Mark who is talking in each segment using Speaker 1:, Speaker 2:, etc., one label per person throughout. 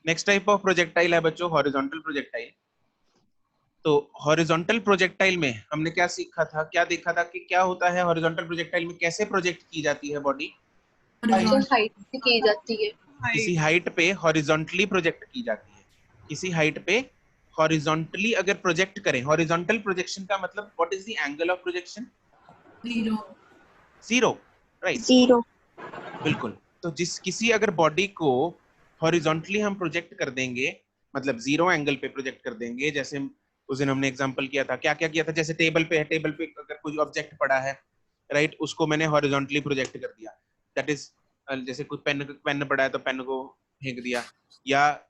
Speaker 1: Next type of projectile है बच्चों horizontal projectile. तो हॉरिजॉन्टल प्रोजेक्टाइल में हमने क्या सीखा था, क्या देखा था कि क्या होता है हॉरिजॉन्टल प्रोजेक्टाइल में, कैसे प्रोजेक्ट की जाती है बॉडी?
Speaker 2: हाइट से की जाती है,
Speaker 1: किसी हाइट पे हॉरिजॉन्टली प्रोजेक्ट की जाती है। किसी हाइट पे हॉरिजॉन्टली अगर प्रोजेक्ट करें, हॉरिजॉन्टल प्रोजेक्शन का मतलब what is the angle of projection? Zero, right?
Speaker 3: Zero.
Speaker 1: बिल्कुल। तो जिस किसी अगर बॉडी को हॉरिजॉन्टली हम प्रोजेक्ट कर देंगे, मतलब जीरो एंगल पे प्रोजेक्ट कर देंगे, जैसे उस दिन हमने एग्जांपल किया था, क्या क्या किया था, जैसे टेबल पे है, टेबल पे अगर कोई ऑब्जेक्ट पड़ा है, राइट, उसको मैंने हॉरिजॉन्टली प्रोजेक्ट कर दिया, दैट इज जैसे कोई पेन पेन पड़ा है तो पेन को फेंक दिया, या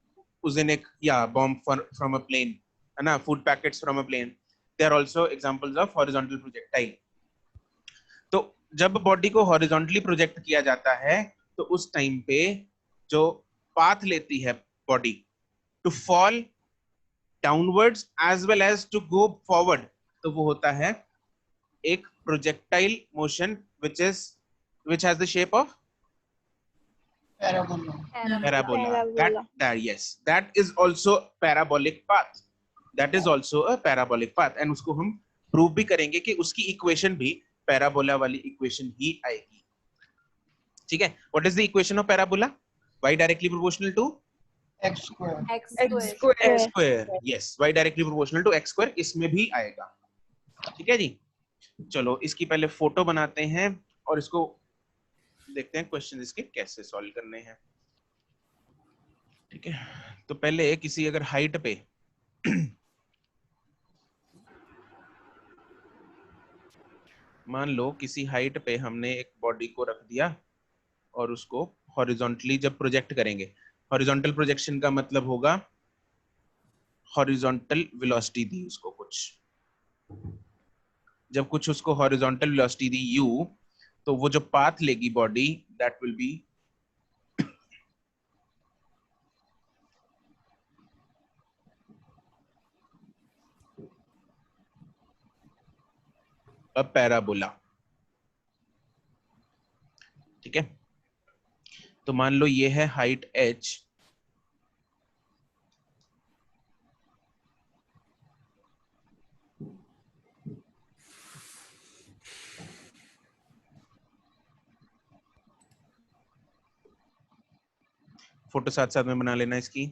Speaker 1: उस दिन एक या बॉम्ब फ्रॉम अ प्लेन, है ना, food packets from a plane, they are also examples of horizontal projectile. तो जब बॉडी को हॉरिजॉन्टली प्रोजेक्ट किया जाता है तो उस टाइम पे जो पाथ लेती है body to fall downwards as well as to go forward, तो वो होता है एक projectile motion which has the shape of parabola. That is also parabolic path. That is also a parabolic path. And उसको हम prove भी करेंगे कि उसकी इक्वेशन भी पैराबोला वाली इक्वेशन ही आएगी। ठीक है, what is the equation of parabola? y directly proportional to
Speaker 2: x square,
Speaker 1: x square, yes, y directly proportional to x square, इसमें भी आएगा। ठीक है जी, चलो इसकी पहले फोटो बनाते हैं और इसको देखते हैं क्वेश्चन इसके कैसे सॉल्व करने हैं। ठीक है, तो पहले किसी अगर हाइट पे मान लो किसी हाइट पे हमने एक बॉडी को रख दिया और उसको हॉरिजॉन्टली जब प्रोजेक्ट करेंगे, हॉरिजॉन्टल प्रोजेक्शन का मतलब होगा हॉरिजॉन्टल वेलोसिटी दी उसको कुछ, जब कुछ उसको हॉरिजॉन्टल वेलोसिटी दी u, तो वो जो पाथ लेगी body that will be a parabola. ठीक है, तो मान लो ये है हाइट h, फोटो साथ साथ में बना लेना इसकी।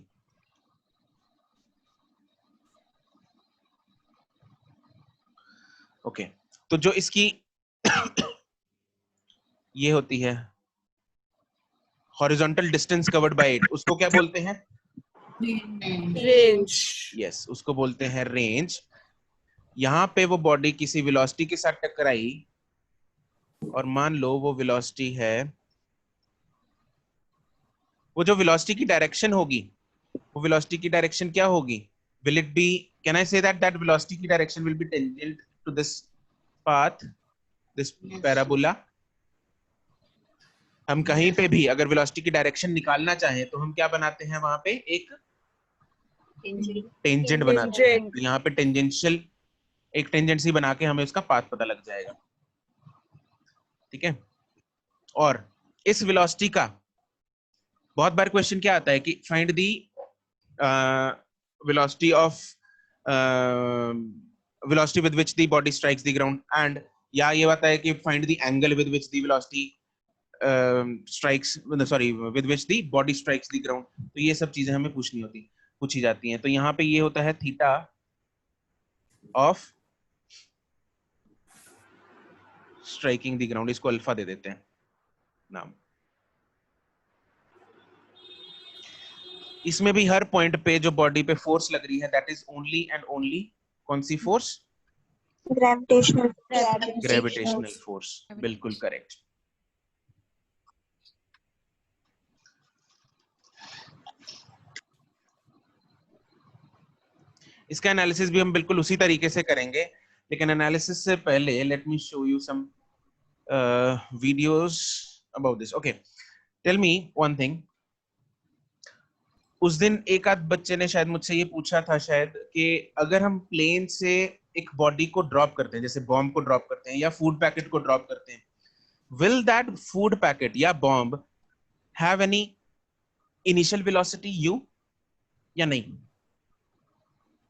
Speaker 1: ओके, तो जो इसकी ये होती है horizontal distance covered by it, उसको क्या बोलते हैं?
Speaker 4: रेंज।
Speaker 1: यस, उसको बोलते हैं रेंज। यहाँ पे वो बॉडी किसी वेलोसिटी के साथ टकराई और मान लो वो वेलोसिटी है, वो जो वेलोसिटी की डायरेक्शन होगी, वो वेलोसिटी की डायरेक्शन क्या होगी? Will it be, can I say that that velocity की direction will be tangent to this path, this parabola? हम कहीं पे भी अगर वेलोसिटी की डायरेक्शन निकालना चाहें तो हम क्या बनाते हैं, वहां पे एक टेंजेंट बनाते हैं। यहाँ पे टेंजेंशियल एक टेंजेंसी बना के हमें उसका पाथ पता लग जाएगा। ठीक है, और इस वेलोसिटी का बहुत बार क्वेश्चन क्या आता है कि find the velocity of velocity with which the body strikes the ground, and या ये आता है कि find the angle with which the velocity strikes, sorry, with which the body strikes the ground. तो ये सब चीजें हमें पूछी जाती हैं। तो यहाँ पे ये होता है theta of striking the ground, इसको अल्फा दे देते हैं नाम। इसमें भी हर पॉइंट पे जो बॉडी पे फोर्स लग रही है that is only and only कौन सी फोर्स? ग्रेविटेशनल फोर्स, बिल्कुल करेक्ट। इसका एनालिसिस भी हम बिल्कुल उसी तरीके से करेंगे, लेकिन एनालिसिस से पहले let me show you some videos about this. Okay, tell me one thing. उस दिन एक आध बच्चे ने शायद मुझसे ये पूछा था शायद कि अगर हम प्लेन से एक बॉडी को ड्रॉप करते हैं, जैसे बॉम्ब को ड्रॉप करते हैं या फूड पैकेट को ड्रॉप करते हैं, विल दैट फूड पैकेट या bomb have any initial velocity u? या नहीं?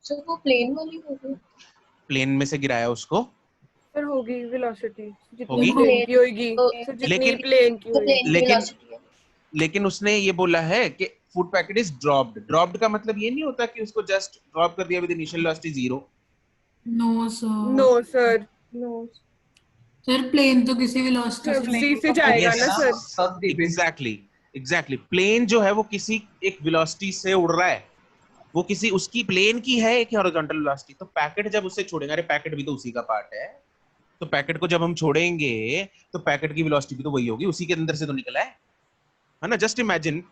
Speaker 2: सर वो प्लेन वाली होगी।
Speaker 1: प्लेन में से गिराया उसको,
Speaker 3: सर होगी वेलोसिटी
Speaker 1: होगी?
Speaker 3: जितनी प्लेन की होगी सर, जितनी
Speaker 1: लेकिन
Speaker 3: प्लेन की होगी।
Speaker 2: प्लेन की
Speaker 1: लेकिन
Speaker 2: वेलोसिटी है।
Speaker 1: लेकिन उसने ये बोला है कि food packet is dropped. Dropped का मतलब ये नहीं होता कि उसको जस्ट ड्रॉप कर दिया with initial velocity 0।
Speaker 4: No sir,
Speaker 3: no sir, no
Speaker 4: sir plane तो किसी वेलोसिटी से
Speaker 3: जी से जाएगा ना सर।
Speaker 1: एग्जैक्टली एग्जैक्टली, प्लेन जो है वो किसी एक वेलोसिटी से उड़ रहा है, वो किसी उसकी प्लेन की है एक हॉरिजॉन्टल वेलोसिटी। तो पैकेट जब उससे छोड़ेंगे, अरे पैकेट भी तो उसी का पार्ट है, तो पैकेट को जब हम छोड़ेंगे तो पैकेट की वेलोसिटी भी तो वही होगी, उसी के अंदर से तो निकला है ना? जस्ट इमेजिन,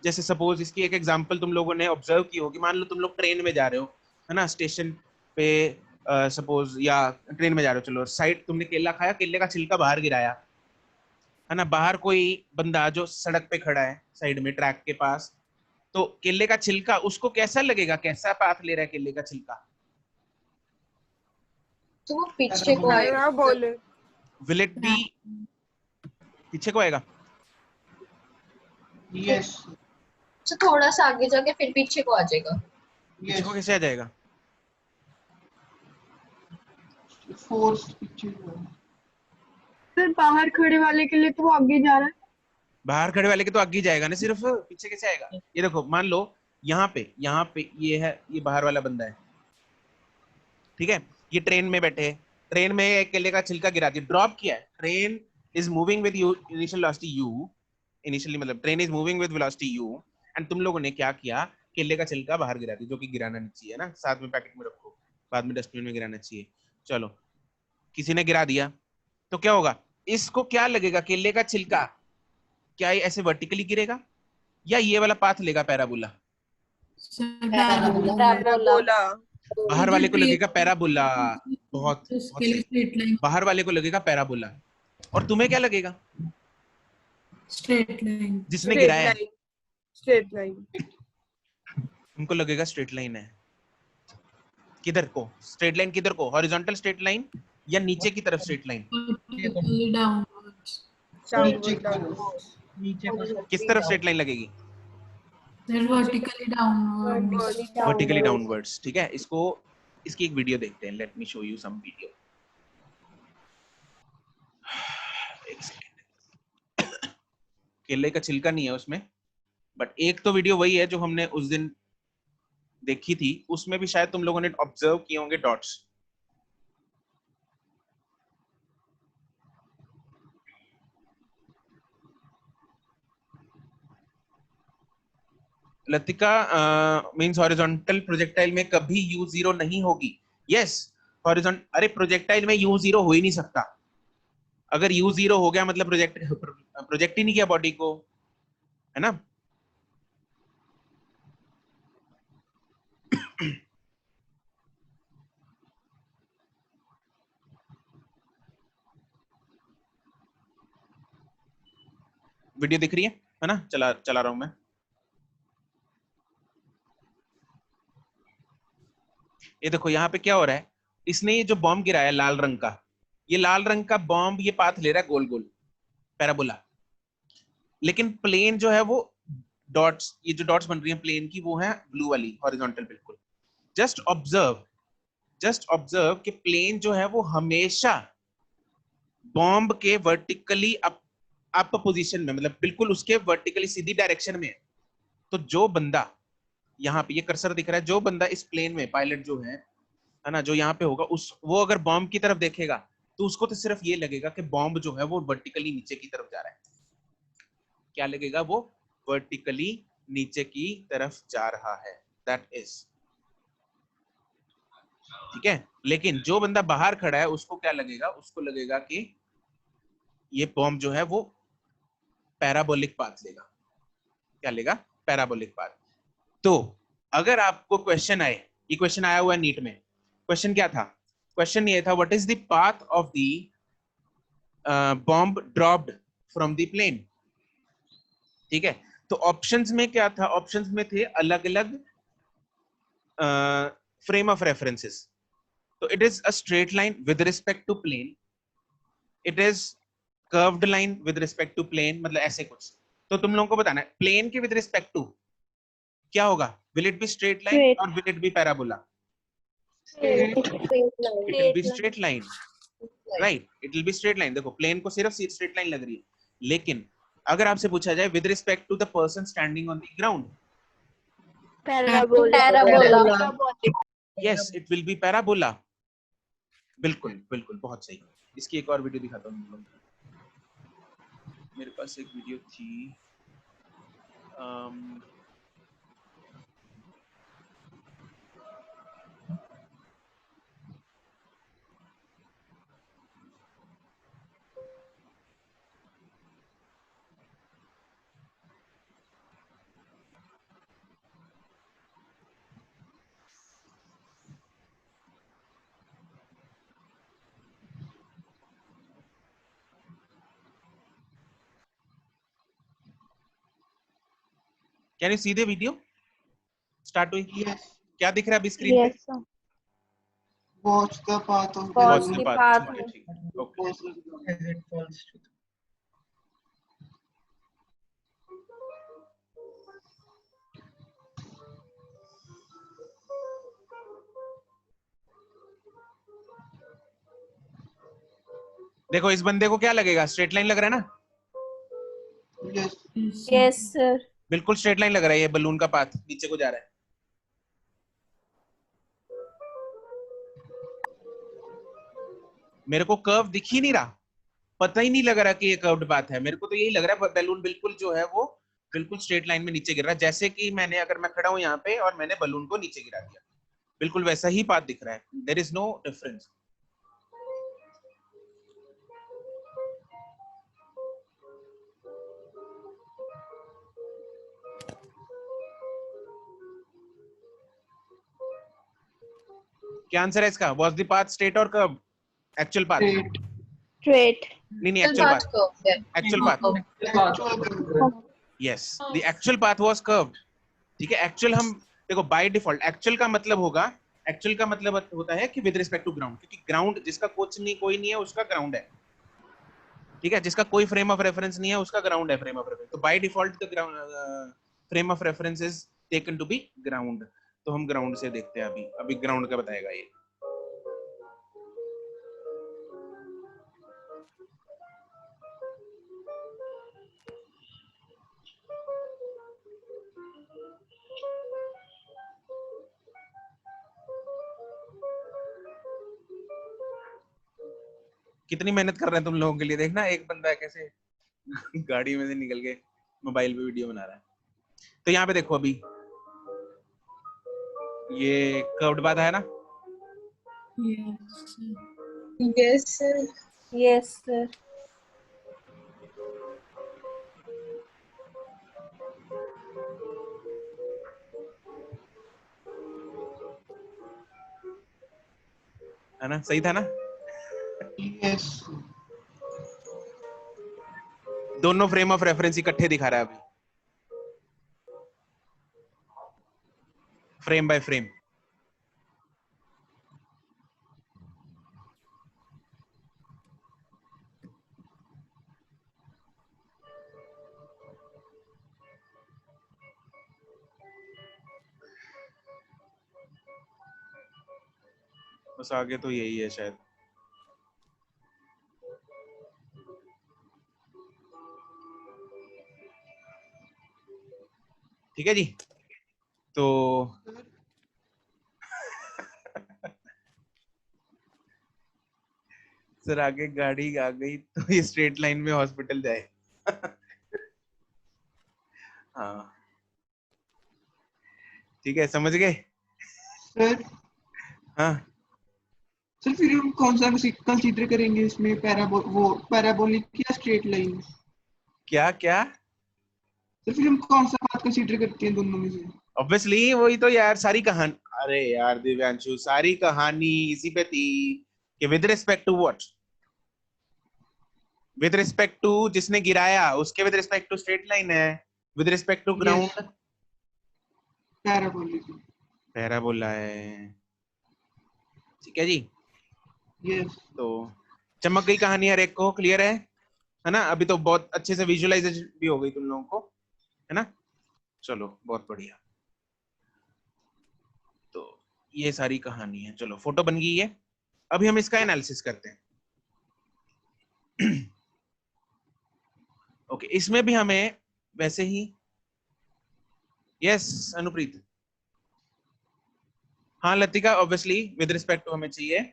Speaker 1: जैसे सपोज इसकी एक एग्जांपल तुम लोगों ने ऑब्जर्व की होगी, मान लो तुम लोग ट्रेन में जा रहे हो, है ना, स्टेशन पे सपोज, या ट्रेन में जा रहे हो, चलो साइड तुमने केला खाया, केले का छिलका बाहर गिराया, है ना, बाहर कोई बंदा जो सड़क पे खड़ा है साइड में ट्रैक के पास, तो केले का छिलका उसको कैसा लगेगा, कैसा पाथ ले रहा है केले का छिलका?
Speaker 2: तो वो पीछे को आएगा।
Speaker 3: हाँ बोले
Speaker 1: विल इट बी, पीछे को आएगा?
Speaker 2: यस। तो थोड़ा सा आगे जाके फिर पीछे को आ जाएगा।
Speaker 1: पीछे को कैसे आ जाएगा?
Speaker 2: फोर्स पीछे को।
Speaker 3: सर बाहर खड़े वाले के लिए तो वो आगे जा रहा है।
Speaker 1: बाहर खड़े वाले के तो आगे ही जाएगा ना, सिर्फ पीछे कैसे आएगा? ये देखो, मान लो यहाँ पे ये है, ये बाहर वाला बंदा है, ठीक है, ये ट्रेन में बैठे, ट्रेन में एक केले का छिलका गिरा दिया, ड्रॉप किया है, train is moving with initial velocity u, initially मतलब train is moving with velocity u, and तुम लोगों ने क्या किया, केले का छिलका बाहर गिरा दिया, जो कि गिराना नहीं चाहिए ना, साथ में पैकेट में रखो, बाद में डस्टबिन में गिराना चाहिए। चलो किसी ने गिरा दिया, तो क्या होगा, इसको क्या लगेगा, केले का छिलका क्या ये ऐसे वर्टिकली गिरेगा, या ये वाला पाथ लेगा पैराबोला?
Speaker 3: पैराबोला।
Speaker 1: बाहर वाले को लगेगा पैराबोला, बहुत
Speaker 4: उसके लिए स्ट्रेट लाइन,
Speaker 1: बाहर वाले को लगेगा पैराबोला, और तुम्हें क्या लगेगा,
Speaker 4: स्ट्रेट लाइन,
Speaker 1: जिसने गिराया है,
Speaker 3: स्ट्रेट लाइन।
Speaker 1: उनको लगेगा स्ट्रेट लाइन है। किधर को स्ट्रेट लाइन, किधर को, हॉरिजॉन्टल स्ट्रेट लाइन या नीचे की तरफ स्ट्रेट लाइन?
Speaker 4: वर्टिकली डाउनवर्ड्स,
Speaker 1: किस तरफ स्ट्रेट लाइन लगेगी?
Speaker 4: Sir vertically downwards,
Speaker 1: vertically downwards, ठीक है। इसको, इसकी एक वीडियो देखते हैं, let me show you some video. केले का छिलका नहीं है उसमें, बट एक तो वीडियो वही है जो हमने उस दिन देखी थी, उसमें भी शायद तुम लोगों ने ऑब्जर्व किए होंगे dots. Latika means horizontal projectile में कभी u0 नहीं होगी। यस, हॉरिजॉन्टल, अरे प्रोजेक्टाइल में u0 हो ही नहीं सकता। अगर u0 हो गया मतलब प्रोजेक्ट ही नहीं किया बॉडी को, है ना। वीडियो दिख रही है ना, चला रहा हूं मैं। ये देखो यहाँ पे क्या हो रहा है, इसने ये जो बॉम्ब गिराया लाल रंग का, ये लाल रंग का बॉम्ब ये पाथ ले रहा है गोल गोल पैराबोला, लेकिन प्लेन जो है वो डॉट्स, ये जो डॉट्स बन रही है प्लेन की, वो है ब्लू वाली हॉरिजॉन्टल बिल्कुल। जस्ट ऑब्जर्व कि प्लेन जो है वो हमेशा बॉम्ब के वर्टिकली अप पोजीशन में, मतलब बिल्कुल उसके वर्टिकली सीधी डायरेक्शन में है। तो जो बंदा यहाँ पे, ये कर्सर दिख रहा है, जो बंदा इस प्लेन में, पायलट जो है ना, जो यहाँ पे होगा, उस वो अगर बॉम्ब की तरफ देखेगा तो उसको तो सिर्फ ये लगेगा कि बॉम्ब जो है वो वर्टिकली नीचे की तरफ जा रहा है। क्या लगेगा, वो वर्टिकली नीचे की तरफ जा रहा है, दैट इज, ठीक है। लेकिन जो बंदा बाहर खड़ा है उसको क्या लगेगा, उसको लगेगा कि ये बॉम्ब जो है वो पैराबोलिक पाथ लेगा। क्या लेगा, पैराबोलिक पाथ। तो अगर आपको क्वेश्चन आए, ये क्वेश्चन आया हुआ है नीट में, क्वेश्चन क्या था, क्वेश्चन ये था, what is the path of the bomb dropped from the plane, ठीक है। तो ऑप्शंस में क्या था, ऑप्शंस में थे अलग अलग फ्रेम ऑफ रेफरेंसेस। तो it is a straight line with respect to plane, it is curved line with respect to plane, मतलब ऐसे कुछ। तो तुम लोगों को बताना है प्लेन के विद रिस्पेक्ट टू क्या होगा? Will it be straight line और will it be parabola?
Speaker 2: Straight
Speaker 1: it will be
Speaker 2: line.
Speaker 1: Straight line, right? It will be straight line. देखो प्लेन को सिर्फ स्ट्रेट लाइन लग रही है, लेकिन अगर आपसे पूछा जाए with respect to the person standing on the ground,
Speaker 2: Parabola.
Speaker 1: Yes it will be parabola. बिल्कुल बिल्कुल, बहुत सही। इसकी एक और वीडियो दिखाता हूँ मैं। मेरे पास एक वीडियो थी, can you see the video start हुई? क्या दिख रहा है अभी स्क्रीन पे?
Speaker 5: Watch the path of
Speaker 2: Watch
Speaker 5: balloon
Speaker 2: the path.
Speaker 1: Okay.
Speaker 5: as it falls to the
Speaker 1: देखो इस बंदे को क्या लगेगा? स्ट्रेट लाइन लग रहा है ना?
Speaker 5: yes.
Speaker 2: Yes, sir.
Speaker 1: बिल्कुल स्ट्रेट लाइन लग रहा है, ये बलून का पाथ नीचे को जा रहा है। मेरे को कर्व दिख ही नहीं रहा, पता ही नहीं लग रहा कि ये कर्व्ड पाथ है। मेरे को तो यही लग रहा है बैलून बिल्कुल जो है वो बिल्कुल स्ट्रेट लाइन में नीचे गिर रहा है, जैसे कि मैंने, अगर मैं खड़ा हूं यहाँ पे और मैंने बलून को नीचे गिरा दिया, बिल्कुल वैसा ही पाथ दिख रहा है। There is no difference. क्या आंसर है इसका? वाज द पाथ स्ट्रेट और कर्व? Actual path?
Speaker 2: Straight.
Speaker 1: नहीं, actual path, actual path.
Speaker 5: Actual
Speaker 1: yes, the actual path was curved. ठीक है, एक्चुअल हम देखो बाय डिफॉल्ट एक्चुअल का मतलब होगा, एक्चुअल का मतलब होता है कि विद रिस्पेक्ट टू ग्राउंड, क्योंकि ग्राउंड जिसका कुछ नहीं कोई नहीं है उसका ग्राउंड है। ठीक है, जिसका कोई फ्रेम ऑफ रेफरेंस नहीं है उसका ग्राउंड है, फ्रेम ऑफ रेफरेंस। तो by default the frame of reference is taken to be ground. तो हम ग्राउंड से देखते हैं, अभी ग्राउंड का बताएगा ये। कितनी मेहनत कर रहे हैं तुम लोगों के लिए, देखना एक बंदा कैसे गाड़ी में से निकल के मोबाइल पे वीडियो बना रहा है। तो यहाँ पे देखो, अभी ये कर्व्ड पाथ है ना?
Speaker 4: Yes, sir.
Speaker 2: Yes, sir. Yes, sir.
Speaker 1: है ना? सही था ना?
Speaker 5: yes.
Speaker 1: दोनों फ्रेम ऑफ रेफरेंस इकट्ठे दिखा रहा है अभी, फ्रेम बाय फ्रेम। बस आगे तो यही है शायद। ठीक है जी, तो सर आगे गाड़ी आ गई तो ये स्ट्रेट लाइन में हॉस्पिटल जाए। हाँ ठीक है, समझ गए?
Speaker 5: सर
Speaker 1: हाँ
Speaker 5: सर फिर हम कौन सा कंसीडर करेंगे इसमें, पैराबोलिक या स्ट्रेट लाइन?
Speaker 1: क्या क्या?
Speaker 5: सर फिर हम कौन सा पाथ कंसीडर करते हैं दोनों में से?
Speaker 1: ऑब्वियसली वही तो यार, सारी कहानी, अरे यार दिव्यांशु, सारी कहानी इसी पे थी कि with respect to what, with respect to जिसने गिराया उसके with respect to straight line है, with respect to ground
Speaker 5: parabolic.
Speaker 1: Parabola है। ठीक है जी,
Speaker 5: यस।
Speaker 1: तो चमक गई कहानी हर एक को, क्लियर है ना? अभी तो बहुत अच्छे से विजुअलाइजेशन भी हो गई तुम लोगों को, है ना? चलो बहुत बढ़िया। ये सारी कहानी है। चलो फोटो बन गई है, अभी हम इसका एनालिसिस करते हैं। ओके, इसमें भी हमें वैसे ही, यस अनुप्रीत, हाँ Latika, obviously with respect to हमें चाहिए।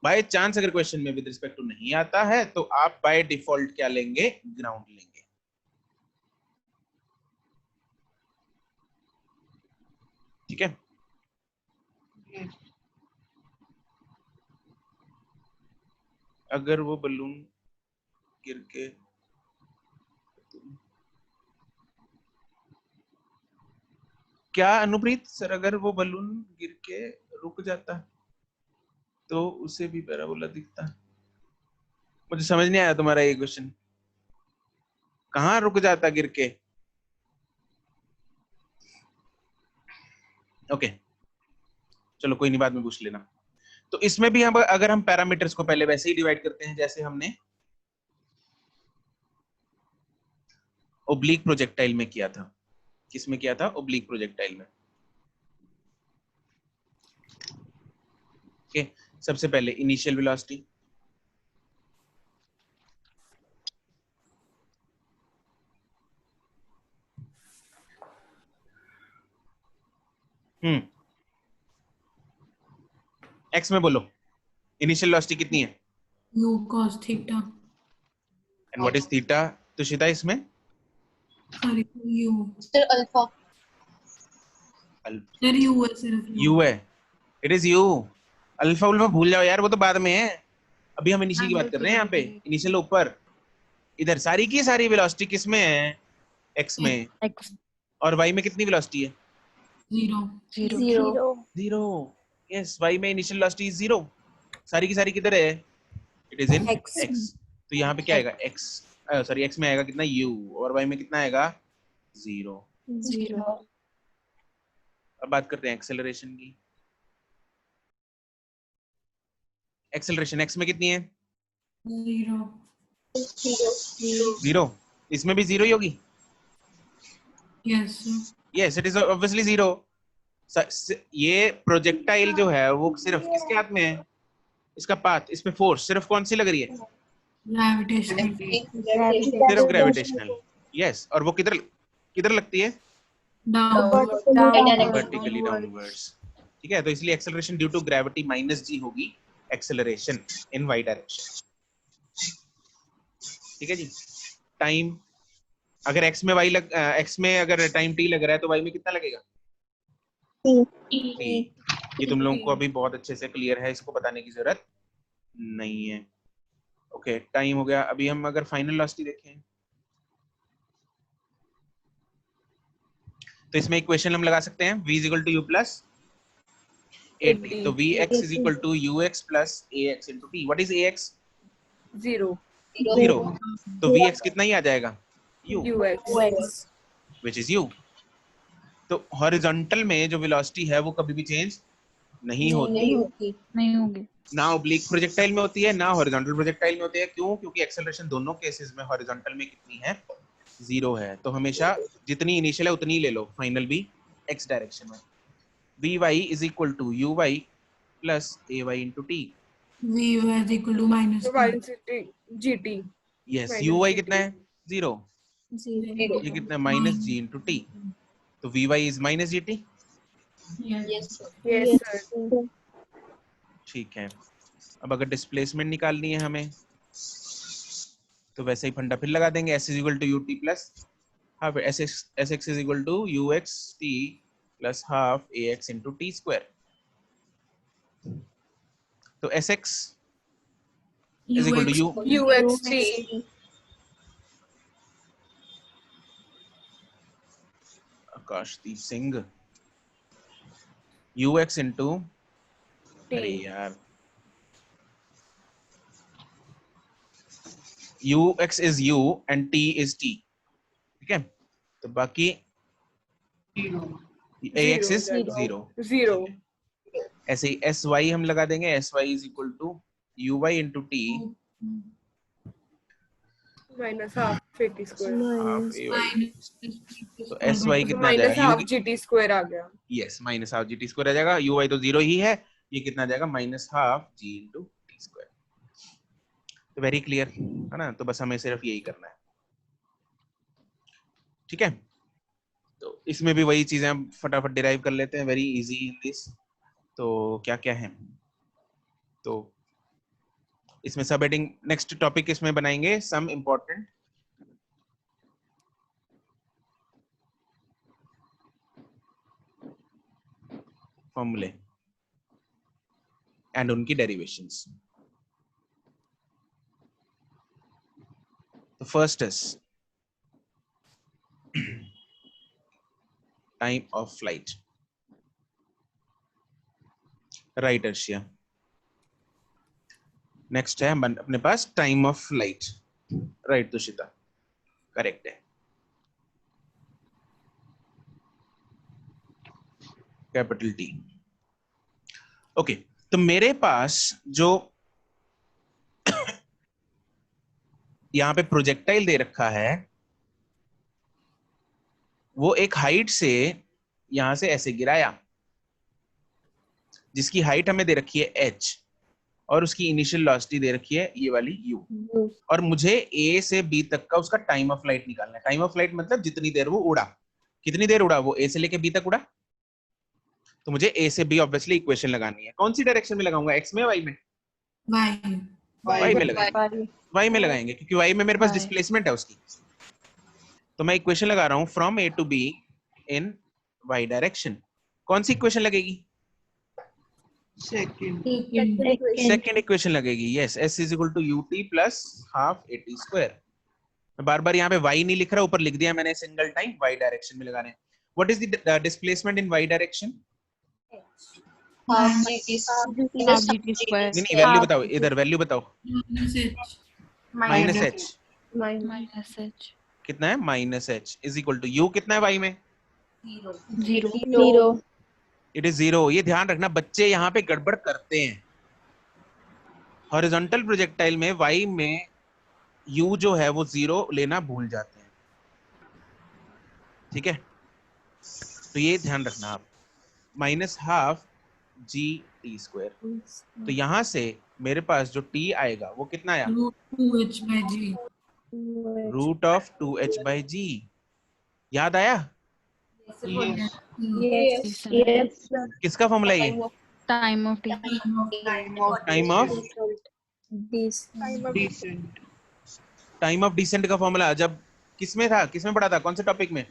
Speaker 1: बाय चांस अगर क्वेश्चन में विद रिस्पेक्ट टू नहीं आता है तो आप बाय डिफॉल्ट क्या लेंगे, ग्राउंड लेंगे। ठीक है, अगर वो बलून गिर के, क्या अनुप्रीत सर, अगर वो बलून गिर के रुक जाता तो उसे भी पैराबोला दिखता? मुझे समझ नहीं आया तुम्हारा ये क्वेश्चन, कहाँ रुक जाता गिर के? ओके चलो कोई नहीं, बाद में पूछ लेना। तो इसमें भी हम अगर हम पैरामीटर्स को पहले वैसे ही डिवाइड करते हैं जैसे हमने ओब्लिक प्रोजेक्टाइल में किया था। किसमें किया था? ओब्लिक प्रोजेक्टाइल में। ओके, सबसे पहले इनिशियल वेलोसिटी, एक्स में बोलो इनिशियल वेलोसिटी कितनी है?
Speaker 6: u cos theta.
Speaker 1: And what is theta Tushita इसमें?
Speaker 6: Sorry, u.
Speaker 2: Sir, alpha.
Speaker 6: Sir, u है सिर्फ
Speaker 1: यू है, इट इज यू। अल्फा उल्फा भूल जाओ यार, वो तो बाद में है, अभी हम इनिशियल की बात कर रहे हैं। यहाँ पे इनिशियल ऊपर, इधर सारी की सारी वेलोसिटी किसमें है? एक्स में।
Speaker 7: X
Speaker 1: और वाई में कितनी वेलोसिटी है?
Speaker 6: 0.
Speaker 1: जीरो। यस, वाई में इनिशियल वेलोसिटी इज जीरो। सारी की सारी किधर है? It is in
Speaker 7: X.
Speaker 1: X. तो यहाँ पे क्या आएगा? एक्स, सॉरी एक्स में आएगा कितना? यू। और वाई में कितना आएगा? जीरो।
Speaker 7: 0.
Speaker 1: अब बात करते हैं एक्सेलरेशन की। एक्सेलरेशन एक्स में कितनी है?
Speaker 6: 0.
Speaker 1: जीरो। इसमें भी जीरो ही होगी।
Speaker 6: Yes, sir.
Speaker 1: Yes, it is obviously zero. ये प्रोजेक्टाइल जो है वो सिर्फ किसके हाथ में है? इसका पाथ, इस पे फोर्स सिर्फ कौन सी लग रही है?
Speaker 6: Gravitational.
Speaker 1: सिर्फ ग्रेविटेशनल। यस, और वो किधर किधर लगती है?
Speaker 6: Down.
Speaker 1: Vertically downwards. ठीक है, तो इसलिए acceleration due to gravity minus g होगी एक्सेलरेशन इन वाई डायरेक्शन। ठीक है जी। टाइम, अगर एक्स में वाई लग, एक्स में अगर टाइम टी लग रहा है तो वाई में कितना लगेगा? टी। ये तुम लोगों को अभी बहुत अच्छे से क्लियर है, इसको बताने की जरूरत नहीं है। ओके, टाइम हो गया। अभी हम अगर फाइनल वेलोसिटी देखें तो इसमें इक्वेशन हम लगा सकते हैं, v equal to u plus at। तो vx is equal to ux plus ax into t। What is ax?
Speaker 7: 0.
Speaker 1: Zero. तो vx कितना ही आ जाएगा? u,
Speaker 7: UX.
Speaker 1: which is u। तो हॉरिजॉन्टल में जो वेलोसिटी है वो कभी भी चेंज नहीं होती,
Speaker 7: नहीं होगी।
Speaker 1: ना ओब्लिक प्रोजेक्टाइल में होती है ना हॉरिजॉन्टल प्रोजेक्टाइल में होती है। क्यों? क्योंकि एक्सेलरेशन दोनों केसेस में हॉरिजॉन्टल में कितनी है? जीरो है। तो हमेशा जितनी इनिशियल है उतनी ही ले लो, फाइनल भी एक्स डायरेक्शन में। vy is equal to uy plus ay into t।
Speaker 6: v is equal to minus
Speaker 7: GT.
Speaker 1: Yes, uy कितना है? जीरो। ये कितना है? Minus g into t. तो vy is minus gt।
Speaker 6: Yes.
Speaker 7: Yes, sir.
Speaker 1: ठीक है, अब अगर डिस्प्लेसमेंट निकालनी है हमें तो वैसे ही फंडा फिर लगा देंगे, s is equal to ut plus half sx is equal to uxt plus half ax into t square. तो sx is equal to u
Speaker 7: UXT.
Speaker 1: Akashdeep Singh, ux into, अरे यार ux is u and t is t। ठीक है, तो बाकी ax is zero.
Speaker 7: 0.
Speaker 1: ऐसे ही sy हम लगा देंगे, sy is equal to uy into t
Speaker 7: minus half 80 square.
Speaker 1: Half
Speaker 7: तो
Speaker 1: ए वाई,
Speaker 6: minus
Speaker 1: तो एस वाई कितना आ
Speaker 7: माइनस
Speaker 1: जाएगा?
Speaker 7: हाफ जीटी स्क्वायर आ गया।
Speaker 1: Yes, minus half g t square आ जाएगा। यू वाई तो 0 ही है, ये कितना आ जाएगा? माइनस हाफ जी इंटू टी स्क्वायर। तो वेरी क्लियर है ना? तो बस हमें सिर्फ यही करना है, ठीक है। तो इसमें भी वही चीजें हम फटाफट डिराइव कर लेते हैं, वेरी इजी इन दिस। तो क्या क्या है, तो इसमें सब हेडिंग, नेक्स्ट टॉपिक इसमें बनाएंगे सम इंपॉर्टेंट फॉर्मूले एंड उनकी डेरिवेशंस। तो first is time of flight, right Arshiya. Next है अपने पास time of flight, right Tushita, correct है। Capital t. ओके, तो मेरे पास जो यहां पे प्रोजेक्टाइल दे रखा है वो एक हाइट से यहां से ऐसे गिराया, जिसकी हाइट हमें दे रखी है h और उसकी इनिशियल वेलोसिटी दे रखी है ये वाली u, और मुझे a से b तक का उसका टाइम ऑफ फ्लाइट निकालना है। टाइम ऑफ फ्लाइट मतलब जितनी देर वो उड़ा, कितनी देर उड़ा वो, a से लेके b तक उड़ा। तो मुझे a से b ऑब्वियसली इक्वेशन लगानी है। कौन सी डायरेक्शन में लगाऊंगा, x में y में? y में लगाएंगे, y में लगाएंगे क्योंकि y में मेरे पास डिस्प्लेसमेंट है उसकी। तो मैं इक्वेशन लगा रहा हूं from a to b in y direction. कौन सी इक्वेशन लगेगी? सेकंड इक्वेशन लगेगी। Yes, s is equal to ut plus half at square. मैं बार बार यहाँ पे y नहीं लिख रहा, ऊपर लिख दिया मैंने सिंगल टाइम, y डायरेक्शन में लगाने। What is the displacement in y direction?
Speaker 2: Half g t square.
Speaker 1: नहीं वैल्यू बताओ, इधर वैल्यू बताओ। Minus h।
Speaker 2: माइनस एच
Speaker 1: कितना है? Minus h is equal to u कितना है y में?
Speaker 2: जीरो।
Speaker 1: It is 0। ये ध्यान रखना, बच्चे यहाँ पे गड़बड़ करते हैं। हॉरिजॉन्टल प्रोजेक्टाइल में y में u जो है वो 0 लेना भूल जाते हैं, ठीक है। तो ये ध्यान रखना आप, minus half g t square. तो यहां से मेरे पास जो t आएगा वो कितना आया? Root of 2h by g. याद आया? किसका फॉर्मूला ये?
Speaker 2: Time of
Speaker 1: time of descent का फॉर्मूला जब किसमें था, किसमें पढ़ा था, कौन से टॉपिक में?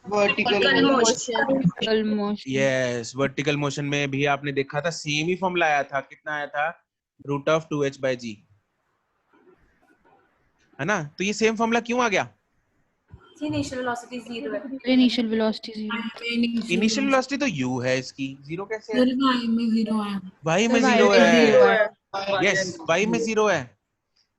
Speaker 5: Vertical motion.
Speaker 1: Yes, vertical motion में भी आपने देखा था सेम ही फॉर्मूला आया था। कितना आया था? रूट ऑफ 2h बाई जी, है ना। तो ये सेम फॉर्मूला क्यों आ गया?
Speaker 2: इनिशियल वेलोसिटी जीरो है।
Speaker 6: इनिशियल वेलोसिटी
Speaker 1: तो u है, इसकी 0 कैसे है?
Speaker 6: y में 0 है।
Speaker 1: y में 0 है। यस, y में 0 है।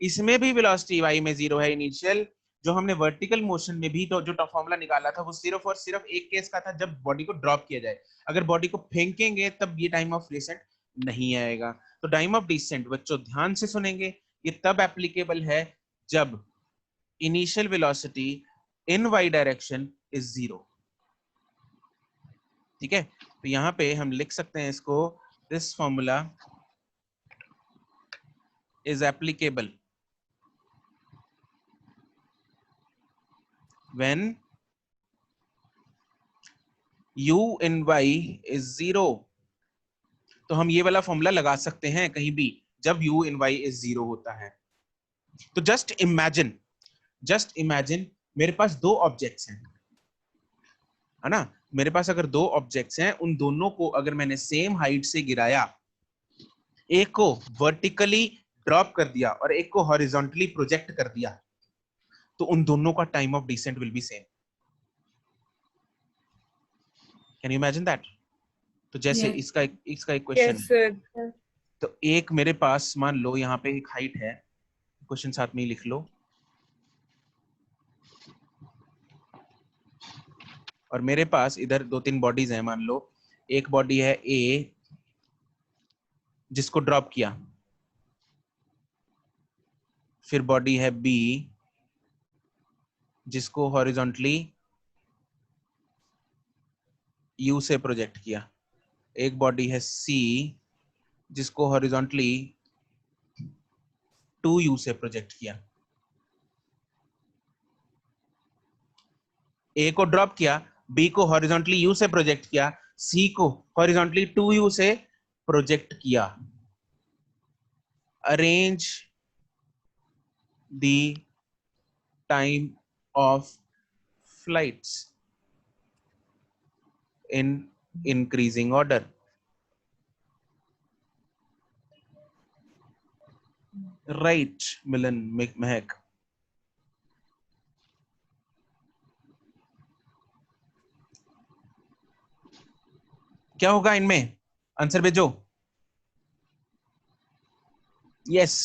Speaker 1: इसमें भी वेलोसिटी y में 0 है इनिशियल। जो हमने वर्टिकल मोशन में भी तो जो फॉर्मूला निकाला था वो सिर्फ और सिर्फ एक केस का था, जब बॉडी को ड्रॉप किया जाए। अगर बॉडी को फेंकेंगे तब ये टाइम ऑफ डिसेंट नहीं आएगा। तो टाइम ऑफ डिसेंट बच्चों ध्यान से सुनेंगे, ये तब एप्लीकेबल है जब initial velocity in y direction is 0, ठीक है। तो यहाँ पे हम लिख सकते हैं इसको, this formula is applicable when u in y is 0। तो हम ये वाला फॉर्मूला लगा सकते हैं कहीं भी जब u in y is 0 होता है। तो जस्ट इमेजिन मेरे पास दो ऑब्जेक्ट्स हैं, है ना। मेरे पास अगर दो ऑब्जेक्ट्स हैं, उन दोनों को अगर मैंने सेम हाइट से गिराया, एक को वर्टिकली ड्रॉप कर दिया और एक को हॉरिजॉन्टली प्रोजेक्ट कर दिया, तो उन दोनों का time of descent will be same. Can you imagine that? तो जैसे इसका एक क्वेश्चन, तो एक मेरे पास मान लो यहाँ पे एक हाइट है, क्वेश्चन साथ में ही लिख लो, और मेरे पास इधर 2-3 बॉडीज हैं। मान लो एक बॉडी है A जिसको ड्रॉप किया, फिर बॉडी है B जिसको हॉरिजॉन्टली यू से प्रोजेक्ट किया, एक बॉडी है सी जिसको हॉरिजॉन्टली 2u से प्रोजेक्ट किया। ए को ड्रॉप किया, बी को हॉरिजॉन्टली यू से प्रोजेक्ट किया, सी को हॉरिजॉन्टली 2u से प्रोजेक्ट किया। Arrange the time of flights in increasing order. Right, Milan Mehak. क्या होगा इनमें? आंसर भेजो। Yes,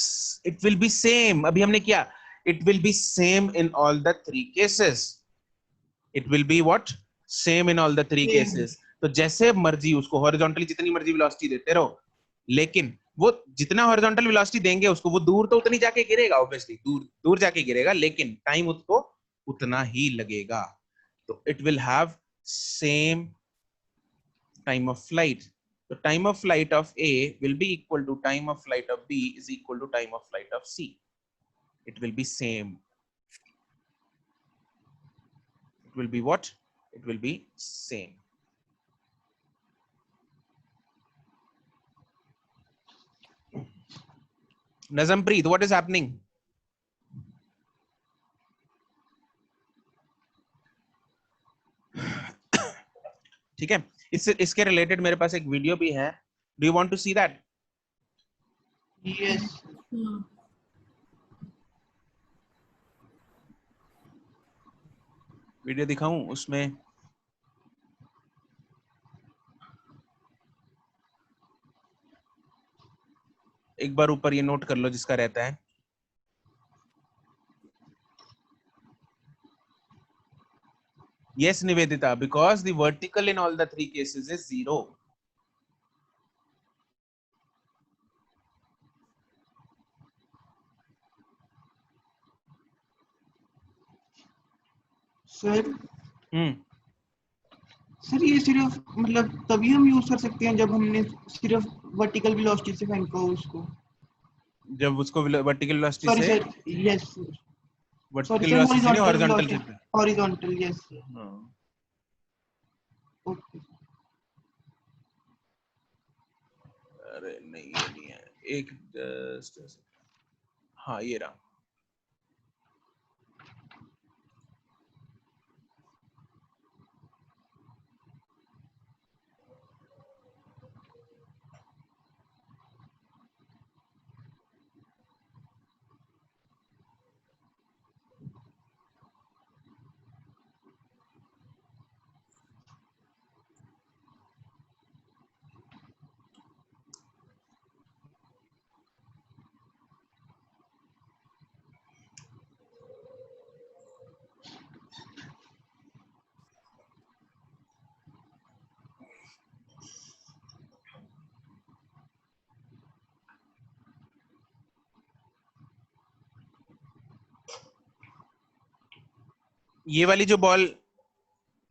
Speaker 1: it will be same. अभी हमने किया, it will be same in all the three cases. It will be what? Same in all the three cases. तो जैसे मर्जी उसको हॉरिजॉन्टली जितनी मर्जी वेलोसिटी देते रहो, लेकिन वो जितना हॉरिजॉन्टल वेलोसिटी देंगे उसको, वो दूर तो उतनी जाके गिरेगा, ऑब्वियसली दूर दूर जाके गिरेगा, लेकिन टाइम उसको उतना ही लगेगा। तो it will have same time of flight. तो time of flight of A will be equal to time of flight of B is equal to time of flight of C. It will be same. It will be what? It will be same. Nazampreet, what is happening? ठीक है, इसके related मेरे पास एक video भी है। Do you want to see that?
Speaker 5: Yes.
Speaker 1: Video दिखाऊं उसमें? एक बार ऊपर ये नोट कर लो जिसका रहता है। Yes, Nivedita, because the vertical in all the three cases is 0.
Speaker 5: Sir
Speaker 1: hmm,
Speaker 5: sir ये सिर्फ मतलब तभी हम यूज कर सकते हैं जब हमने सिर्फ वर्टिकल वेलोसिटी से फेंका हो उसको।
Speaker 1: जब उसको वर्टिकल वेलोसिटी
Speaker 5: सॉरी
Speaker 1: से,
Speaker 5: sir, yes sir,
Speaker 1: vertical
Speaker 5: sorry sir,
Speaker 1: velocity से नहीं,
Speaker 5: हॉरिजॉन्टल
Speaker 1: हॉरिजॉन्टल
Speaker 5: वेलोसिटी,
Speaker 1: से।
Speaker 5: हॉरिजॉन्टल, यस सर,
Speaker 1: हाँ,
Speaker 5: ओके।
Speaker 1: अरे नहीं ये नहीं है, एक just, हाँ ये रहा। ये वाली जो बॉल,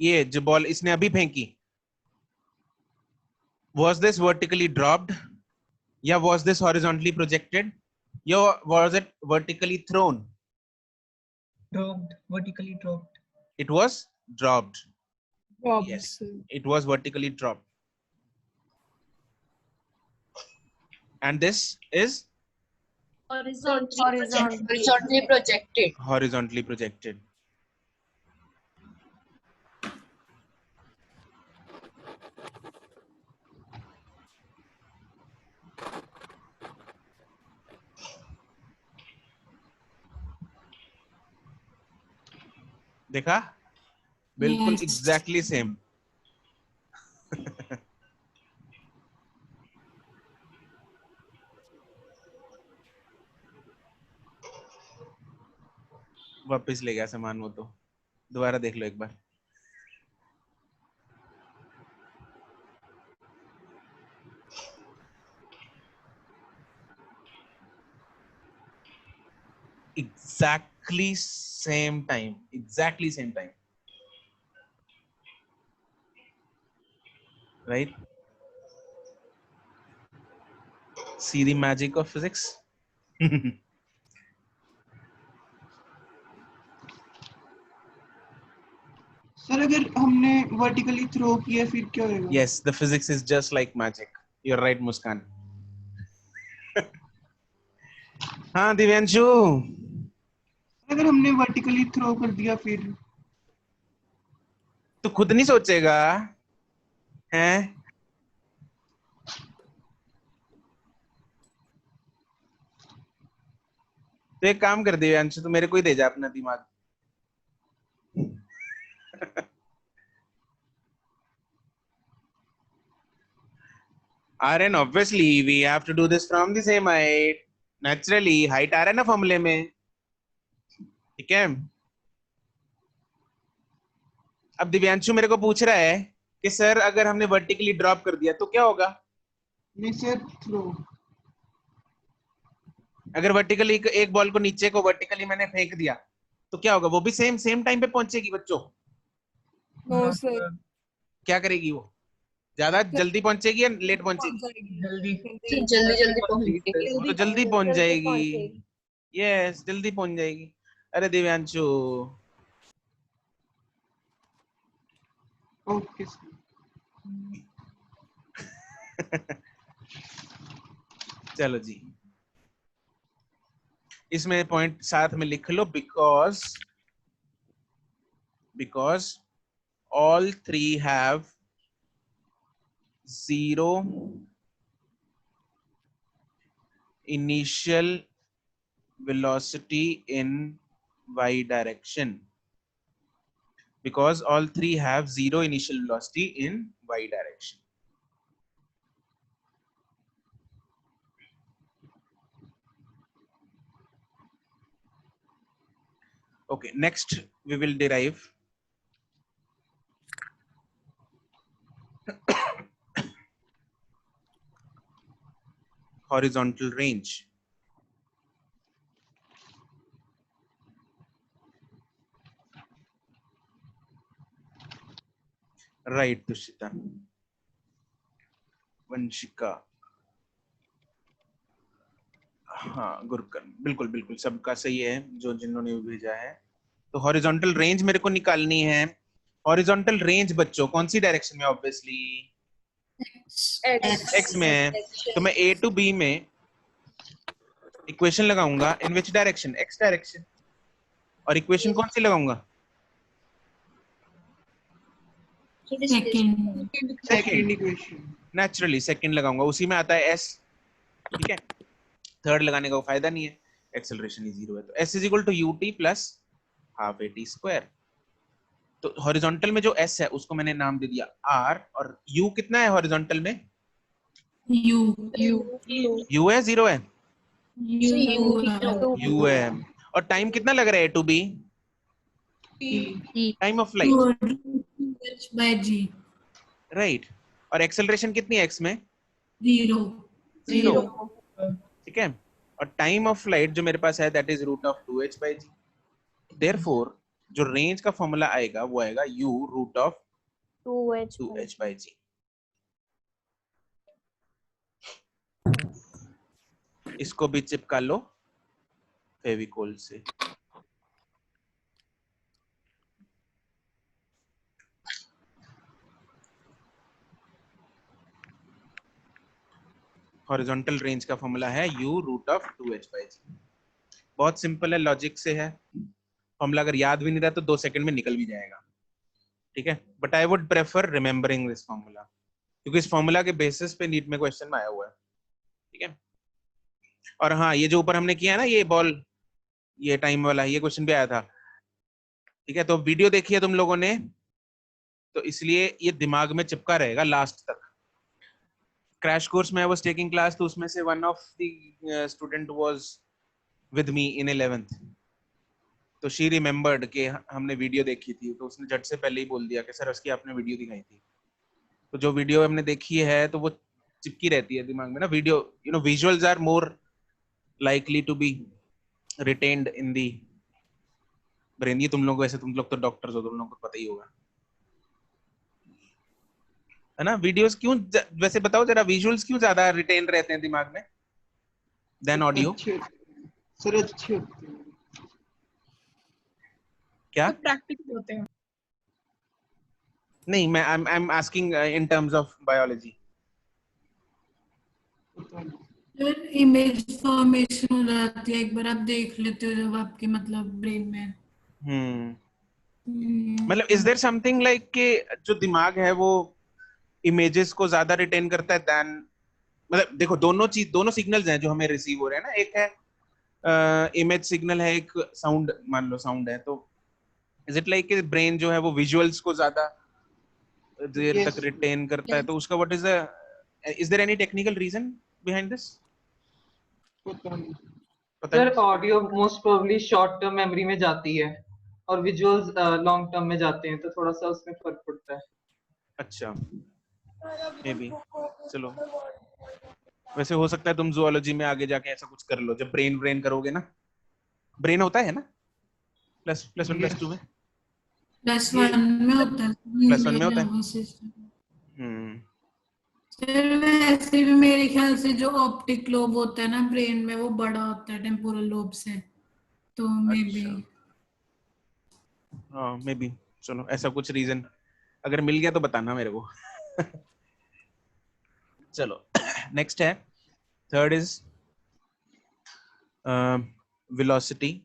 Speaker 1: ये जो बॉल इसने अभी फेंकी, was this vertically dropped या was this horizontally projected या was it vertically thrown?
Speaker 8: Dropped, vertically dropped.
Speaker 1: It was dropped.
Speaker 3: Dropped.
Speaker 1: Yes, it was vertically dropped. And this is
Speaker 2: horizontally projected.
Speaker 1: horizontally projected. देखा, बिल्कुल
Speaker 6: Yes.
Speaker 1: Exactly same. वापस ले गया सामान वो, तो दोबारा देख लो एक बार। Exact exactly same time, exactly same time, right? See the magic of physics.
Speaker 5: Sir अगर हमने वर्टिकली थ्रो किया फिर क्या होगा?
Speaker 1: Yes, the physics is just like magic. You're right, Muskan. हाँ दिव्यांशु,
Speaker 5: अगर हमने वर्टिकली थ्रो कर दिया फिर?
Speaker 1: तू खुद नहीं सोचेगा हैं? तो एक काम कर दिव्यांशु, तू मेरे को ही दे जा अपना दिमाग. Rn, obviously we have to do this from the same height. Naturally height आ रहा है ना फॉर्मूले में, ठीक है? अब दिव्यांशु मेरे को पूछ रहा है कि सर अगर हमने वर्टिकली ड्रॉप कर दिया तो क्या होगा?
Speaker 5: नहीं सर, थ्रो.
Speaker 1: अगर वर्टिकली एक बॉल को नीचे को वर्टिकली मैंने फेंक दिया तो क्या होगा? वो भी सेम टाइम पे पहुंचेगी बच्चों?
Speaker 7: नो सर,
Speaker 1: क्या करेगी वो? ज्यादा जल्दी पहुंचेगी या लेट पहुंचेगी?
Speaker 8: जल्दी.
Speaker 2: जल्दी पहुंचेगी.
Speaker 1: वो तो जल्दी पहुंच जाएगी. यस, जल्दी पहुंच जाएगी. अरे दिव्यांशु,
Speaker 5: ओके सर.
Speaker 1: चलो जी, इसमें पॉइंट साथ में लिख लो. Because all three have zero initial velocity in y direction. Because all three have zero initial velocity in y direction. Okay, next we will derive horizontal range. Right, Tushita. Vanshika, हाँ गुरकन, बिल्कुल बिल्कुल सबका सही है जो जिन्होंने भेजा है. तो हॉरिजॉन्टल रेंज मेरे को निकालनी है. हॉरिजॉन्टल रेंज बच्चों कौन सी डायरेक्शन में? ऑब्वियसली एक्स में है. तो मैं ए टू बी में इक्वेशन लगाऊंगा. इन विच डायरेक्शन? X direction. और इक्वेशन कौन सी लगाऊंगा?
Speaker 5: Second equation.
Speaker 1: नेचुरली सेकंड लगाऊंगा, उसी में आता है एस. ठीक है, थर्ड लगाने का फायदा नहीं है, एक्सेलरेशन ही जीरो है. तो s is equal to u t plus half a t square. तो हॉरिजॉन्टल में जो एस है उसको मैंने नाम दे दिया आर. और यू कितना है हॉरिजॉन्टल में? यू है, जीरो है? यू है. और टाइम कितना लग रहा है A to B? Time of light, right. और एक्सेलरेशन कितनी है एक्स में? जीरो. ठीक है. और टाइम ऑफ लाइट जो मेरे पास है that is root of 2h/g. Therefore जो रेंज का फॉर्मूला आएगा वो आएगा u रूट ऑफ 2h/g. इसको भी चिपका लो फेविकोल से. हॉरिजॉन्टल रेंज का फॉर्मूला है u रूट ऑफ 2h/g. बहुत सिंपल है, लॉजिक से है. फॉर्मूला अगर याद भी नहीं रहा तो 2 सेकंड में निकल भी जाएगा. ठीक है, but I would prefer remembering this formula क्योंकि इस फॉर्मूला के बेसिस पे नीट में क्वेश्चन में आया हुआ है. ठीक है. और हाँ, ये जो ऊपर हमने किया है ना, ये बॉल, ये टाइम वाला, ये क्वेश्चन भी आया था. ठीक है, तो वीडियो देखी है तुम लोगों ने तो इसलिए ये दिमाग में चिपका रहेगा लास्ट तक. क्रैश कोर्स में आई वाज टेकिंग क्लास, तो उसमें से one of the student was with me in 11th. तो शी रिमेम्बर्ड कि हमने वीडियो देखी थी, तो उसने झट से पहले ही बोल दिया कि सर उसकी आपने वीडियो दिखाई थी. तो जो वीडियो हमने देखी है तो वो चिपकी रहती है दिमाग में ना. Video, visuals are more likely to be retained in the brain, ये तुम लोग वैसे, तुम लोग तो डॉक्टर्स हो, तुम लोग को पता ही होगा, है ना? वीडियोस क्यों वैसे बताओ जरा, विजुअल्स क्यों ज्यादा रिटेन रहते हैं दिमाग में देन ऑडियो?
Speaker 5: सर अच्छे होते हैं।
Speaker 1: क्या?
Speaker 7: प्रैक्टिकल होते हैं।
Speaker 1: नहीं, मैं I am asking in terms of biology.
Speaker 6: फिर इमेज फॉर्मेशन हो जाती है, एक बार आप देख लेते हो जब आपके मतलब ब्रेन में।
Speaker 1: मतलब इज देयर समथिंग लाइक कि जो दिमाग है वो इमेजेस को ज्यादा रिटेन करता है देन, मतलब देखो दोनों सिग्नल्स हैं जो हमें रिसीव हो रहे हैं ना, एक है इमेज सिग्नल है, एक साउंड, मान लो साउंड है, तो इज इट लाइक ब्रेन जो है वो विजुअल्स को ज्यादा देर तक रिटेन करता है, तो उसका what is there any technical reason behind this? पता
Speaker 9: सर
Speaker 1: नहीं।
Speaker 9: Audio most probably short term memory में जाती है और विजुअल्स लॉन्ग टर्म में जाते हैं, तो थोड़ा सा उसमें फर्क पड़ता है।
Speaker 1: अच्छा, मे बी, चलो, वैसे हो सकता है तुम जूलॉजी में आगे जाके ऐसा कुछ कर लो, जब ब्रेन करोगे ना, ब्रेन होता है ना प्लस वन प्लस टू में,
Speaker 6: +1 में होता है,
Speaker 1: +1 में होता है।
Speaker 6: Nervous system. फिर वैसे भी मेरे ख्याल से जो ऑप्टिक लोब होता है ना ब्रेन में, वो बड़ा होता है टेम्पोरल लोब से, तो मे बी।
Speaker 1: हाँ, मे बी, चलो ऐसा कुछ रीजन अगर मिल गया तो बताना मेरे को। चलो नेक्स्ट है, third is velocity.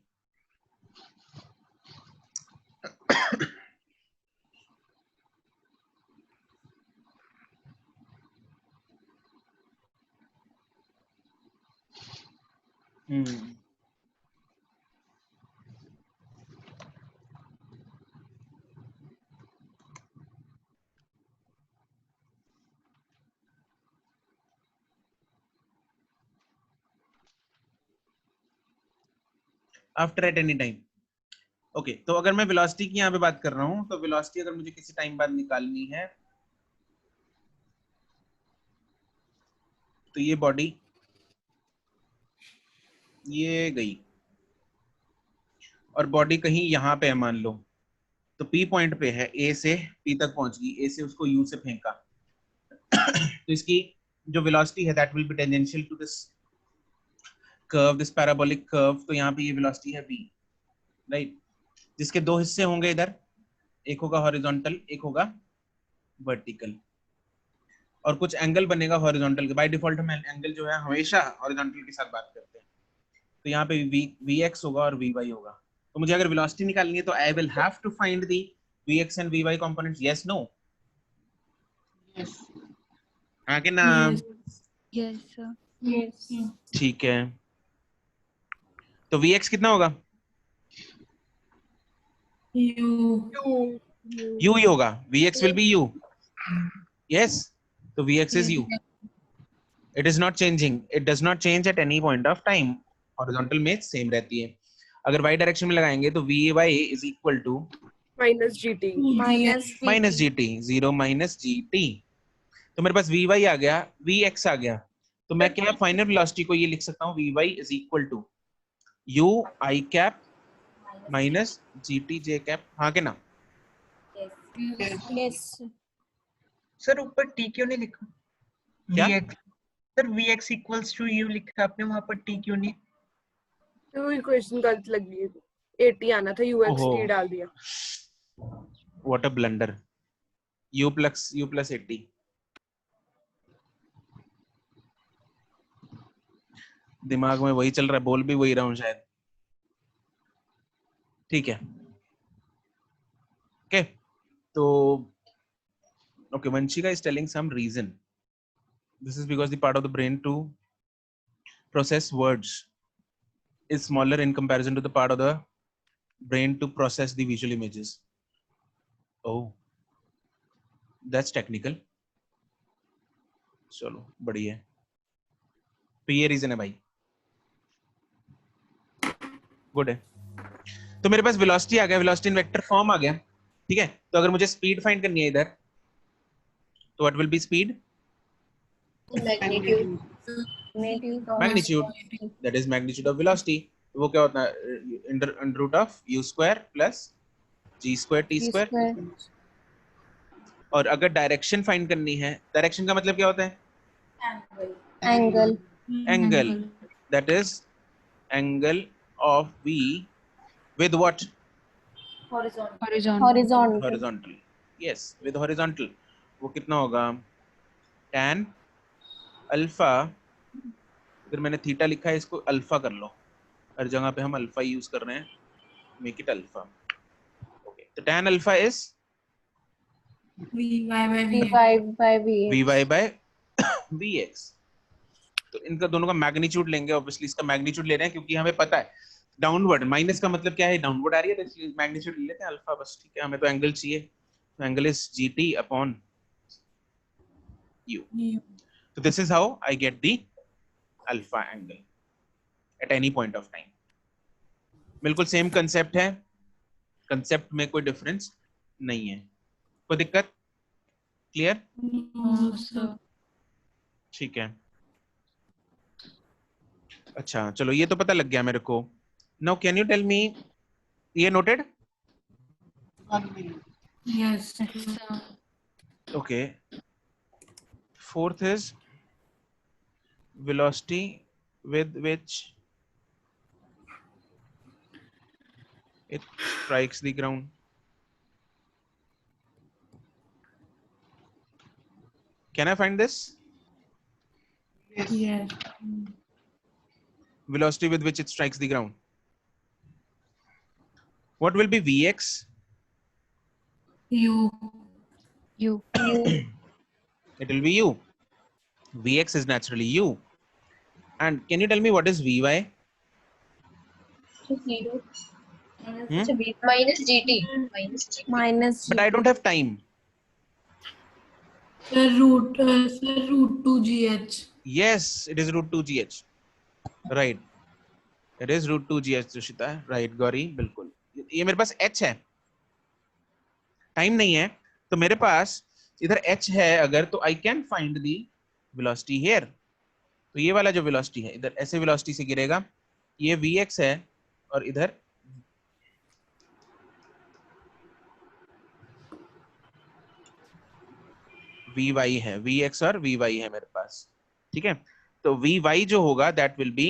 Speaker 1: After at any time. Okay, तो अगर मैं वेलोसिटी की यहाँ पे बात कर रहा हूँ, तो वेलोसिटी अगर मुझे किसी टाइम बाद निकालनी है, तो ये बॉडी ये गई और बॉडी कहीं यहाँ पे है मान लो, तो P पॉइंट पे है, A से P तक पहुंच गई, A से उसको U से फेंका, तो इसकी जो वेलोसिटी है that will be tangential to this curve, this parabolic curve, तो यहाँ पे ये वेलोसिटी है V, राइट, जिसके दो हिस्से होंगे इधर, एक होगा हॉरिजॉन्टल, एक होगा वर्टिकल, और कुछ एंगल बनेगा हॉरिजॉन्टल के, बाय डिफॉल्ट हम एंगल जो है हमेशा हॉरिजॉन्टल के साथ बात करते हैं, तो यहाँ पे Vx होगा और Vy होगा, तो मुझे अगर वेलोसिटी निकालनी है तो I will have to find the Vx and Vy components, yes no? हाँ कि ना?
Speaker 10: Yes sir.
Speaker 6: यस।
Speaker 1: ठीक है, तो Vx कितना होगा? U ही होगा, Vx will be U, yes, तो Vx is U, it is not changing, it does not change at any point of time, horizontal में सेम रहती है। अगर y डायरेक्शन में लगाएंगे तो Vy is equal to
Speaker 7: -GT
Speaker 1: minus GT, 0 minus GT, तो मेरे पास Vy आ गया, Vx आ गया, तो मैं क्या फाइनल वेलोसिटी को ये लिख सकता हूँ, Vy is equal to U I cap minus GT J cap, हाँ के ना?
Speaker 10: यस
Speaker 8: सर ऊपर टी क्यों नहीं लिखा?
Speaker 1: क्या?
Speaker 8: Vx sir Vx equals to U लिखा आपने, वहां पर टी क्यों नहीं?
Speaker 7: तो इक्वेशन गलत लगी, 80 आना था, UXT डाल दिया।
Speaker 1: What a blunder, U plus 80, दिमाग में वही चल रहा है, बोल भी वही रहा हूँ शायद, ठीक है, ओके, तो okay, Vanshika is telling some reason, this is because the part of the brain to process words is smaller in comparison to the part of the brain to process the visual images. Oh, that's technical, चलो बढ़िया है, तो ये reason है भाई, good है, तो मेरे पास वेलोसिटी आ गया, वेलोसिटी इन वेक्टर फॉर्म आ गया, ठीक है, तो अगर मुझे स्पीड फाइंड करनी है इधर, तो what will be speed?
Speaker 2: Magnitude.
Speaker 1: Magnitude, that is magnitude of velocity, वो क्या होता है, under root of u square plus g square t square. और अगर डायरेक्शन फाइंड करनी है, डायरेक्शन का मतलब क्या होता है?
Speaker 2: Angle
Speaker 1: angle, that is angle of v with what?
Speaker 10: Horizontal.
Speaker 2: Horizontal
Speaker 1: horizontal, yes, with horizontal. वो कितना होगा? tan अल्फा, अगर मैंने थीटा लिखा है इसको अल्फा कर लो, हर जगह पे हम अल्फा यूज कर रहे हैं, मेक इट अल्फा। ओके, तो tan alpha is
Speaker 6: Vy by
Speaker 2: v
Speaker 6: Vx.
Speaker 2: By v
Speaker 1: vy by vx। तो इनका दोनों का मैग्नीट्यूड लेंगे, ऑब्वियसली इसका मैग्नीट्यूड ले रहे हैं क्योंकि हमें पता है डाउनवर्ड, माइनस का मतलब क्या है, डाउनवर्ड आ रही है, तो इसलिए मैग्नीट्यूड ले लेते हैं अल्फा बस, ठीक है। हमें तो एंगल चाहिए, तो angle is gt upon u। So this is how I get the alpha angle at any point of time. बिल्कुल सेम कंसेप्ट है, कंसेप्ट में कोई डिफरेंस नहीं है। कोई दिक्कत? क्लियर?
Speaker 6: No, sir.
Speaker 1: ठीक है, अच्छा चलो ये तो पता लग गया मेरे को। Now can you tell me, ये noted?
Speaker 6: Yes.
Speaker 10: Sir.
Speaker 1: Okay, fourth is velocity with which it strikes the ground. Can I find this?
Speaker 6: Yes.
Speaker 1: Velocity with which it strikes the ground. What will be Vx?
Speaker 6: U.
Speaker 10: U.
Speaker 1: It will be u. Vx is naturally u. And can you tell me what is Vy?
Speaker 2: Zero
Speaker 1: Hmm?
Speaker 2: Minus GT minus
Speaker 1: But I don't have time.
Speaker 6: Sir, root 2gh.
Speaker 1: Yes, it is root 2gh. Right. It is root 2gh, Joshita. Right, Gauri, बिल्कुल। ये मेरे पास h है, time नहीं है, तो मेरे पास इधर h है अगर, तो I can find the velocity here. तो ये वाला जो velocity है इधर ऐसे velocity से गिरेगा, ये Vx है, और इधर Vy है, Vx और Vy है मेरे पास, ठीक है। तो Vy जो होगा that will be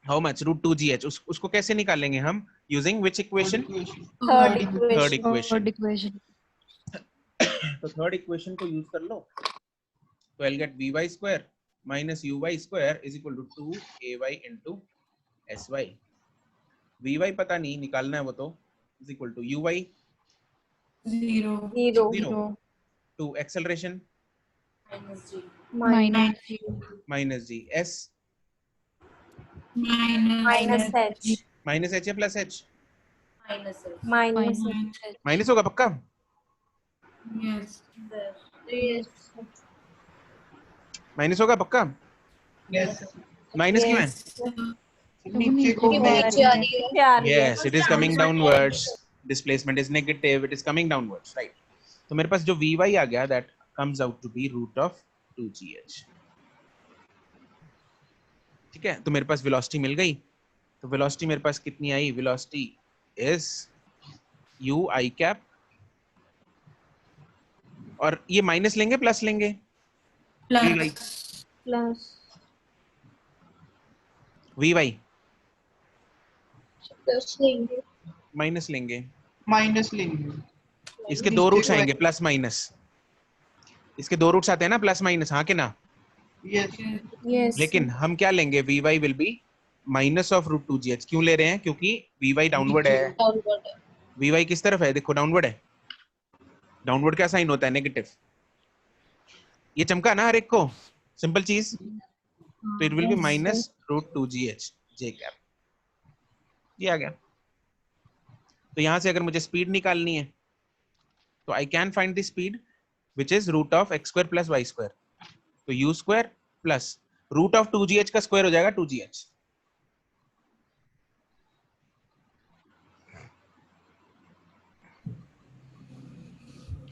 Speaker 1: how much? root 2gh। उसको कैसे निकालेंगे हम? using which equation?
Speaker 2: Third
Speaker 1: Third
Speaker 2: equation
Speaker 1: equation।
Speaker 10: Third equation.
Speaker 1: तो थर्ड इक्वेशन को यूज कर लो, तो I'll get Vy square minus Uy square is equal to 2ay into sy। Vy पता नहीं, निकालना है वो तो, is equal to Uy
Speaker 6: 0.
Speaker 2: Zero
Speaker 1: 0 to acceleration
Speaker 10: Minus G.
Speaker 1: minus g, s
Speaker 2: minus H
Speaker 1: minus h या plus h?
Speaker 2: Minus
Speaker 10: Minus
Speaker 1: minus होगा पक्का?
Speaker 6: Yes.
Speaker 1: Minus होगा पक्का? माइनस क्यों है?
Speaker 5: नीचे को
Speaker 2: नीचे आ रही है
Speaker 1: Yes, it is coming downwards. Displacement is negative. It is coming downwards, right? तो मेरे पास जो Vy आ गया, that comes out to be root of 2gh। ठीक है, तो मेरे पास velocity मिल गई। तो velocity मेरे पास कितनी आई? Velocity is u I cap, और ये माइनस लेंगे प्लस लेंगे? Vy
Speaker 2: प्लस
Speaker 1: Vy
Speaker 2: प्लस लेंगे
Speaker 1: माइनस लेंगे।
Speaker 5: माइनस लेंगे।
Speaker 1: इसके दो रूट्स आएंगे, प्लस माइनस। इसके दो रूट्स आते हैं ना, प्लस माइनस, हाँ कि ना?
Speaker 5: यस
Speaker 2: यस
Speaker 1: लेकिन हम क्या लेंगे? Vy will be minus of root 2gh। क्यों ले रहे हैं? क्योंकि Vy डाउनवर्ड है।
Speaker 2: डाउनवर्ड है
Speaker 1: Vy किस तरफ है? देखो डाउनवर्ड है। डाउनवर्ड क्या साइन होता है? नेगेटिव। ये चमका ना हर एक को, सिंपल चीज। तो it will be minus root 2gh j cap. ये आ गया। तो यहां से अगर मुझे स्पीड निकालनी है, तो I can find the speed which is root of x square plus y square. तो u square plus root of 2gh का स्क्वायर हो जाएगा 2gh।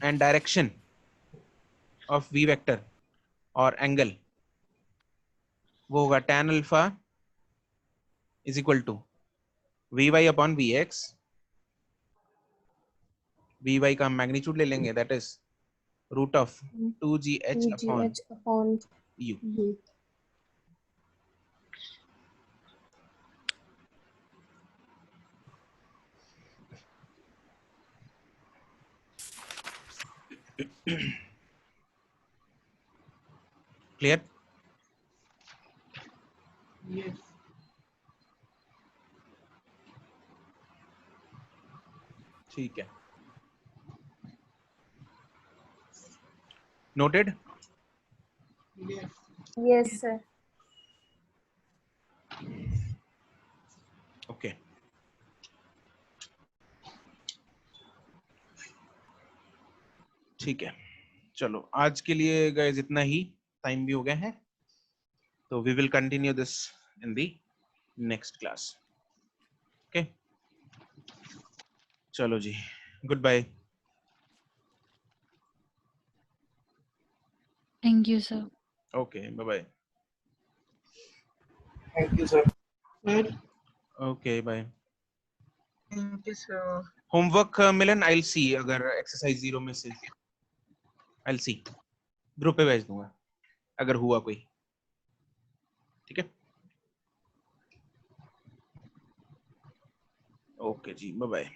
Speaker 1: And direction of v vector और एंगल वो होगा tan alpha is equal to vy upon vx, vy का हम magnitude ले लेंगे, that is root of 2gh upon
Speaker 4: upon
Speaker 1: u.
Speaker 4: u.
Speaker 1: Clear?
Speaker 5: Yes.
Speaker 1: ठीक है, noted.
Speaker 5: Yes.
Speaker 4: Yes, sir.
Speaker 1: Okay, ठीक है. चलो आज के लिए गाइस इतना ही, टाइम भी हो गया है, तो we will continue this in the next class. Okay, चलो जी, good bye.
Speaker 10: Thank you, sir.
Speaker 1: Okay, bye bye.
Speaker 5: Thank you, sir. Sir.
Speaker 1: Okay, bye.
Speaker 8: Thank you, sir.
Speaker 1: Homework मिलन, आई विल सी अगर exercise 0 में से, आई will C, group पे भेज दूंगा अगर हुआ कोई. ठीक है, ओके जी, बाय बाय.